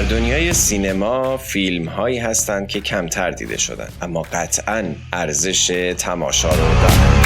دنیای سینما فیلم هایی هستند که کمتر دیده شدن اما قطعاً ارزش تماشا رو دارن.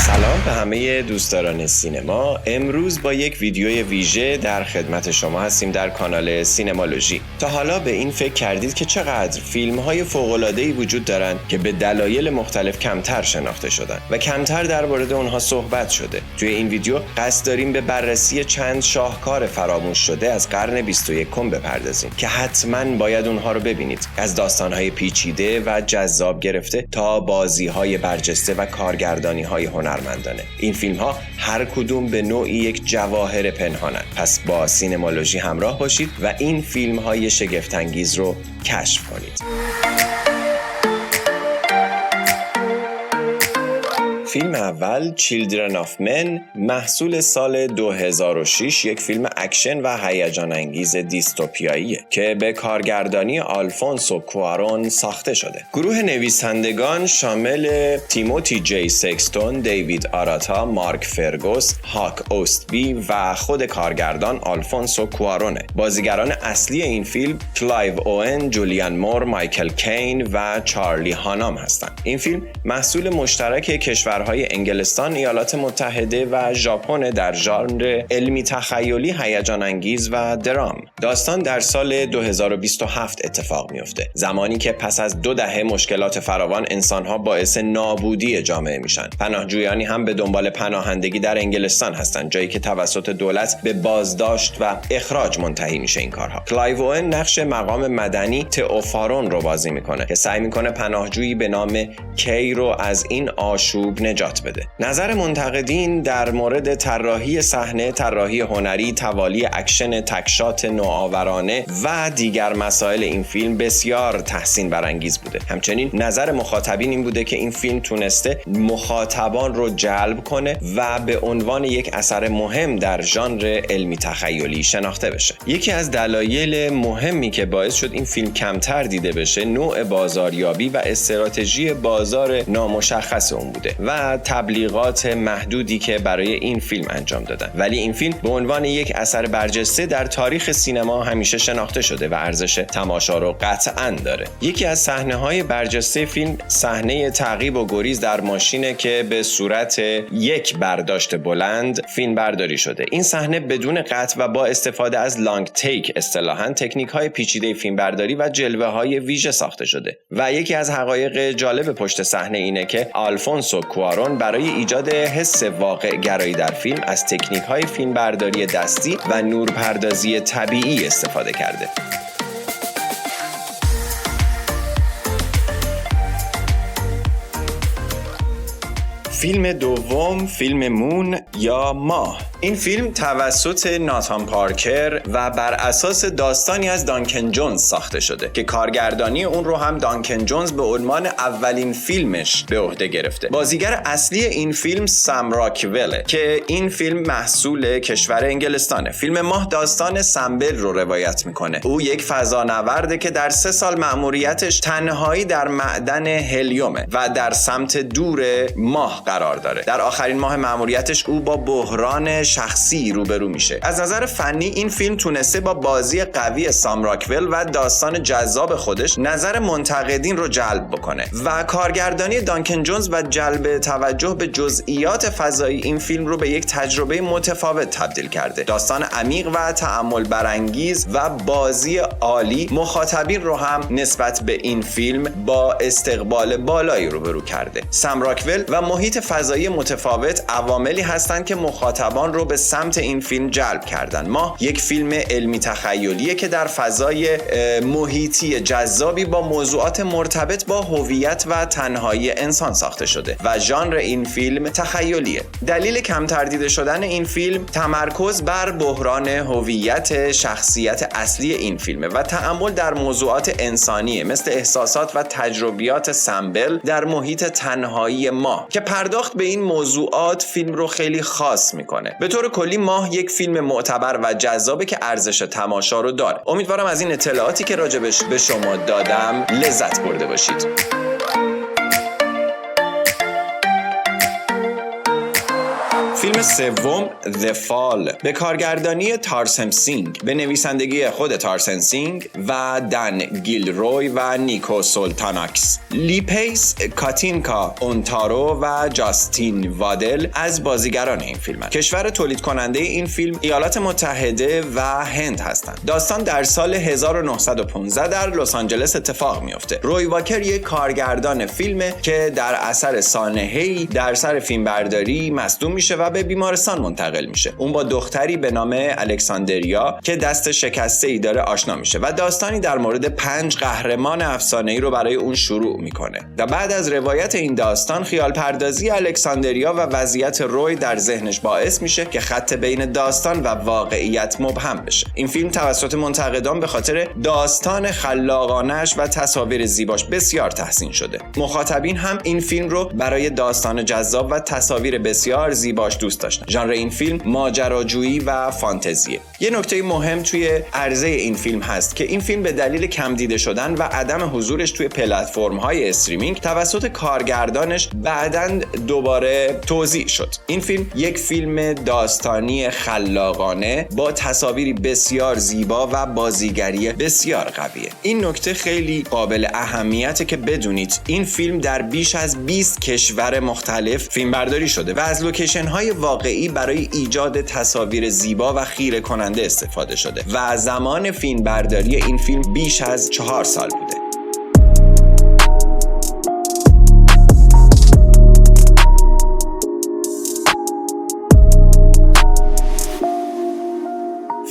سلام به همه دوستداران سینما. امروز با یک ویدیوی ویژه در خدمت شما هستیم در کانال سینمالوژی. تا حالا به این فکر کردید که چقدر فیلم‌های فوق‌العاده‌ای وجود دارند که به دلایل مختلف کمتر شناخته شدن و کمتر درباره اونها صحبت شده؟ توی این ویدیو قصد داریم به بررسی چند شاهکار فراموش شده از قرن 21 بپردازیم که حتماً باید اونها رو ببینید. از داستان‌های پیچیده و جذاب گرفته تا بازی‌های برجسته و کارگردانی‌های هنرمندانه. این فیلم ها هر کدوم به نوعی یک جواهر پنهانند. پس با سینمالوژی همراه باشید و این فیلم های شگفت انگیز رو کشف کنید. فیلم اول Children of Men محصول سال 2006 یک فیلم اکشن و هیجان انگیز دیستوپیاییه که به کارگردانی آلفونسو کوارون ساخته شده. گروه نویسندگان شامل تیموتی جی سکستون، دیوید آراتا، مارک فرگوس، هاک اوستبی و خود کارگردان آلفونسو کوارونه. بازیگران اصلی این فیلم کلایو اوون، جولیان مور، مایکل کین و چارلی هانام هستند. این فیلم محصول مشترک کشورهای انگلستان، ایالات متحده و ژاپن در ژانر علمی تخیلی، هیجان انگیز و درام. داستان در سال 2027 اتفاق میفته، زمانی که پس از 2 دهه مشکلات فراوان انسان‌ها باعث نابودی جامعه میشن. پناهجویانی هم به دنبال پناهندگی در انگلستان هستند، جایی که توسط دولت به بازداشت و اخراج منتهی میشه این کارها. کلایو اوون نقش مقام مدنی تئوفارون رو بازی میکنه که سعی میکنه پناهجویی به نام کی رو از این آشوب نجات بده. نظر منتقدین در مورد طراحی صحنه، طراحی هنری، توالی اکشن، تکشات نوآورانه و دیگر مسائل این فیلم بسیار تحسین برانگیز بوده. همچنین نظر مخاطبین این بوده که این فیلم تونسته مخاطبان رو جلب کنه و به عنوان یک اثر مهم در ژانر علمی تخیلی شناخته بشه. یکی از دلایل مهمی که باعث شد این فیلم کمتر دیده بشه، نوع بازاریابی و استراتژی بازار نامشخص اون بوده و تبلیغات محدودی که برای این فیلم انجام دادن. ولی این فیلم به عنوان یک اثر برجسته در تاریخ سینما همیشه شناخته شده و ارزش تماشا رو قطعاً داره. یکی از صحنه‌های برجسته فیلم صحنه تعقیب و گریز در ماشینه که به صورت یک برداشت بلند فیلم برداری شده. این صحنه بدون قطع و با استفاده از لانگ تیک، اصطلاحاً تکنیک‌های پیچیده فیلم برداری و جلوه‌های ویژه ساخته شده. و یکی از حقایق جالب پشت صحنه اینه که آلفونسو کوارون برای ایجاد حس واقع گرایی در فیلم از تکنیک‌های فیلمبرداری دستی و نورپردازی طبیعی استفاده کرده. فیلم دوم، فیلم مون یا ماه. این فیلم توسط ناتان پارکر و بر اساس داستانی از دانکن جونز ساخته شده که کارگردانی اون رو هم دانکن جونز به عنوان اولین فیلمش به عهده گرفته. بازیگر اصلی این فیلم سم راکوله که این فیلم محصول کشور انگلستانه. فیلم ماه داستان سمبل رو روایت میکنه. او یک فضانورده که در 3 سال مأموریتش تنهایی در معدن هلیومه و در سمت دور ماه قرار داره. در آخرین ماه مأموریتش او با بحران شخصی روبرو میشه. از نظر فنی این فیلم تونسته با بازی قوی سام راکول و داستان جذاب خودش نظر منتقدین رو جلب بکنه و کارگردانی دانکن جونز و جلب توجه به جزئیات فضایی این فیلم رو به یک تجربه متفاوت تبدیل کرده. داستان عمیق و تأمل برانگیز و بازی عالی مخاطبین رو هم نسبت به این فیلم با استقبال بالایی روبرو کرده. سام راکول و محیط فضایی متفاوت عواملی هستند که مخاطبان رو به سمت این فیلم جلب کردن. ما یک فیلم علمی تخیلیه که در فضای محیطی جذابی با موضوعات مرتبط با هویت و تنهایی انسان ساخته شده و ژانر این فیلم تخیلیه. دلیل کمتر دیده شدن این فیلم تمرکز بر بحران هویت شخصیت اصلی این فیلمه و تأمل در موضوعات انسانیه مثل احساسات و تجربیات سمبل در محیط تنهایی ما که پرداخت به این موضوعات فیلم رو خیلی خاص میکنه. به طور کلی ماه یک فیلم معتبر و جذابه که ارزش تماشا رو داره. امیدوارم از این اطلاعاتی که راجبش به شما دادم لذت برده باشید. فیلم سوم The Fall به کارگردانی تارسن سینگ، به نویسندگی خود تارسن سینگ و دن گیلروی و نیکو سولتاناکس. لی پیس، کاتینکا اونتارو و جاستین وادل از بازیگران این فیلم هستند. کشور تولید کننده این فیلم ایالات متحده و هند هستند. داستان در سال 1915 در لس آنجلس اتفاق میفته. روی واکر یک کارگردان فیلمه که در اثر سانحه‌ای در سر فیلمبرداری مصدوم میشه و به بیمارستان منتقل میشه. اون با دختری به نام الکساندریا که دست شکسته‌ای داره آشنا میشه و داستانی در مورد 5 قهرمان افسانه‌ای رو برای اون شروع میکنه. و بعد از روایت این داستان، خیال پردازی الکساندریا و وضعیت روی در ذهنش باعث میشه که خط بین داستان و واقعیت مبهم بشه. این فیلم توسط منتقدان به خاطر داستان خلاقانه‌اش و تصاویر زیباش بسیار تحسین شده. مخاطبین هم این فیلم رو برای داستان جذاب و تصاویر بسیار زیباش دوست داشتن. ژانر این فیلم ماجراجویی و فانتزیه. یه نکته مهم توی عرضه این فیلم هست که این فیلم به دلیل کم دیده شدن و عدم حضورش توی پلتفرم‌های استریمینگ توسط کارگردانش بعداً دوباره توزیع شد. این فیلم یک فیلم داستانی خلاقانه با تصاویری بسیار زیبا و بازیگری بسیار قویه. این نکته خیلی قابل اهمیته که بدونید این فیلم در بیش از 20 کشور مختلف فیلمبرداری شده و از لوکیشن‌های واقعی برای ایجاد تصاویر زیبا و خیره کننده استفاده شده و زمان فیلمبرداری این فیلم بیش از 4 سال بوده.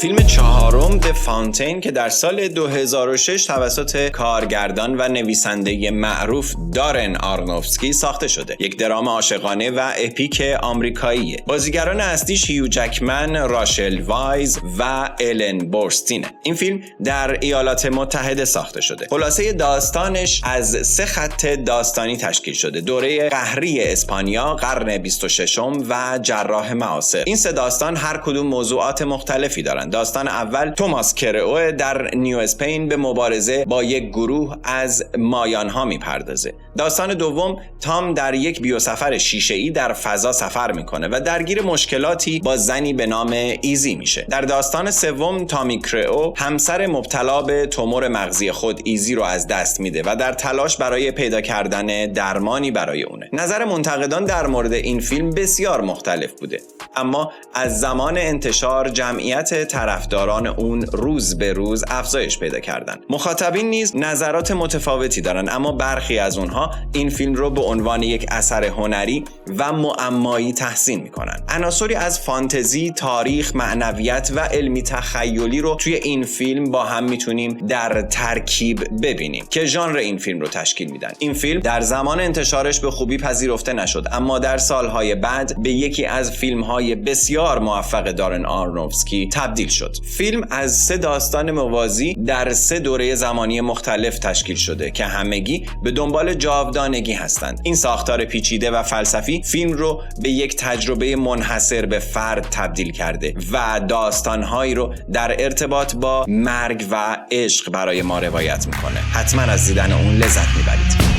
فیلم چهارم The Fountain که در سال 2006 توسط کارگردان و نویسنده معروف دارن آرونوفسکی ساخته شده. یک درام عاشقانه و اپیک آمریکاییه. بازیگران اصلیش هیو جکمن، راشل وایز و الن بورستینه. این فیلم در ایالات متحده ساخته شده. خلاصه داستانش از 3 خط داستانی تشکیل شده: دوره قهری اسپانیا، قرن 26 و جراح معاصر. این 3 داستان هر کدوم موضوعات مختلفی دارن. داستان اول توماس کرئو در نیو اسپین به مبارزه با یک گروه از مایان‌ها میپردازه. داستان دوم تام در یک بیوسفر شیشه‌ای در فضا سفر میکنه و درگیر مشکلاتی با زنی به نام ایزی میشه. در داستان سوم تامی کرئو همسر مبتلا به تومور مغزی خود ایزی رو از دست میده و در تلاش برای پیدا کردن درمانی برای اونه. نظر منتقدان در مورد این فیلم بسیار مختلف بوده، اما از زمان انتشار جمعیت طرفداران اون روز به روز افزایش پیدا کردن. مخاطبین نیز نظرات متفاوتی دارن، اما برخی از اونها این فیلم رو به عنوان یک اثر هنری و معمایی تحسین میکنن. عناصری از فانتزی، تاریخ، معنویت و علمی تخیلی رو توی این فیلم با هم میتونیم در ترکیب ببینیم که ژانر این فیلم رو تشکیل میدن. این فیلم در زمان انتشارش به خوبی پذیرفته نشد، اما در سالهای بعد به یکی از فیلم‌های بسیار موفق دارن آرونوفسکی تبدیل شد. فیلم از 3 داستان موازی در 3 دوره زمانی مختلف تشکیل شده که همگی به دنبال جاودانگی هستند. این ساختار پیچیده و فلسفی فیلم رو به یک تجربه منحصر به فرد تبدیل کرده و داستانهایی رو در ارتباط با مرگ و عشق برای ما روایت میکنه. حتما از دیدن اون لذت میبرید.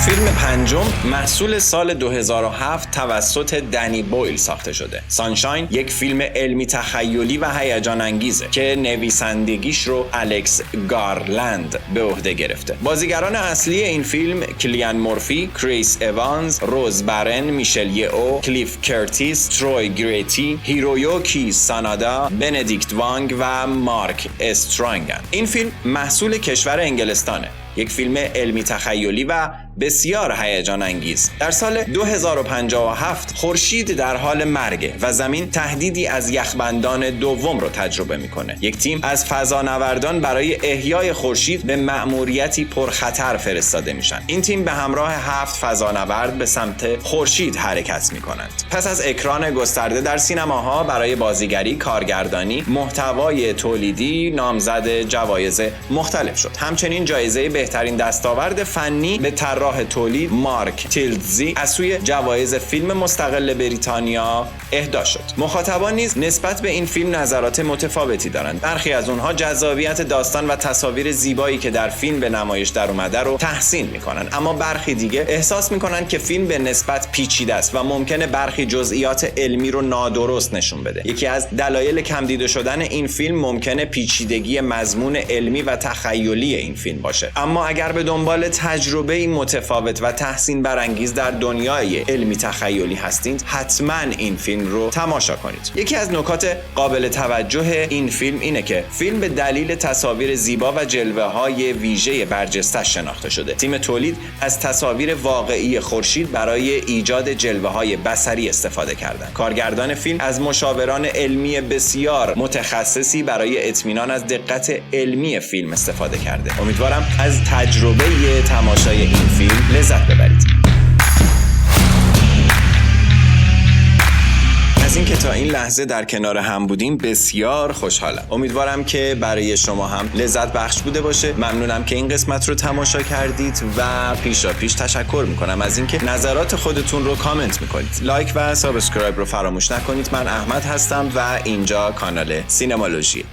فیلم پنجم محصول سال 2007 توسط دنی بویل ساخته شده. سانشاین یک فیلم علمی تخیلی و هیجان انگیزه که نویسندگیش رو الکس گارلند به عهده گرفته. بازیگران اصلی این فیلم کلیان مورفی، کریس اوانز، روز برن، میشل یئو، کلیف کرتیس، تروی گریتی، هیرویوکی سانادا، بندیکت وانگ و مارک استرانگن. این فیلم محصول کشور انگلستانه. یک فیلم علمی تخیلی و بسیار هیجان انگیز. در سال 2057 خورشید در حال مرگه و زمین تهدیدی از یخبندان دوم رو تجربه میکنه. یک تیم از فضانوردان برای احیای خورشید به مأموریتی پرخطر فرستاده میشن. این تیم به همراه 7 فضانورد به سمت خورشید حرکت میکنند. پس از اکران گسترده در سینماها برای بازیگری، کارگردانی، محتوای تولیدی نامزد جوایز مختلف شد. همچنین جایزه بهترین دستاورد فنی به طراح تولید مارک تیلدزی از سوی جوایز فیلم مستقل بریتانیا اهدا شد. مخاطبان نیز نسبت به این فیلم نظرات متفاوتی دارند. برخی از اونها جذابیت داستان و تصاویر زیبایی که در فیلم به نمایش در اومده رو تحسین میکنن، اما برخی دیگه احساس میکنن که فیلم به نسبت پیچیده است و ممکنه برخی جزئیات علمی رو نادرست نشون بده. یکی از دلایل کم دیده شدن این فیلم ممکنه پیچیدگی مضمون علمی و تخیلی این فیلم باشه. اما اگر به دنبال تجربه متفاوت و تحسین برانگیز در دنیای علمی تخیلی هستید، حتما این فیلم رو تماشا کنید. یکی از نکات قابل توجه این فیلم اینه که فیلم به دلیل تصاویر زیبا و جلوه‌های ویژه برجسته شناخته شده. تیم تولید از تصاویر واقعی خورشید برای ایجاد جلوه‌های بصری استفاده کردند. کارگردان فیلم از مشاوران علمی بسیار متخصصی برای اطمینان از دقت علمی فیلم استفاده کرده. امیدوارم از تجربه تماشای این فیلم لذت ببرید. از اینکه تا این لحظه در کنار هم بودیم بسیار خوشحالم. امیدوارم که برای شما هم لذت بخش بوده باشه. ممنونم که این قسمت رو تماشا کردید و پیش تشکر میکنم از اینکه نظرات خودتون رو کامنت میکنید. لایک و سابسکرایب رو فراموش نکنید. من احمد هستم و اینجا کانال سینمالوژی.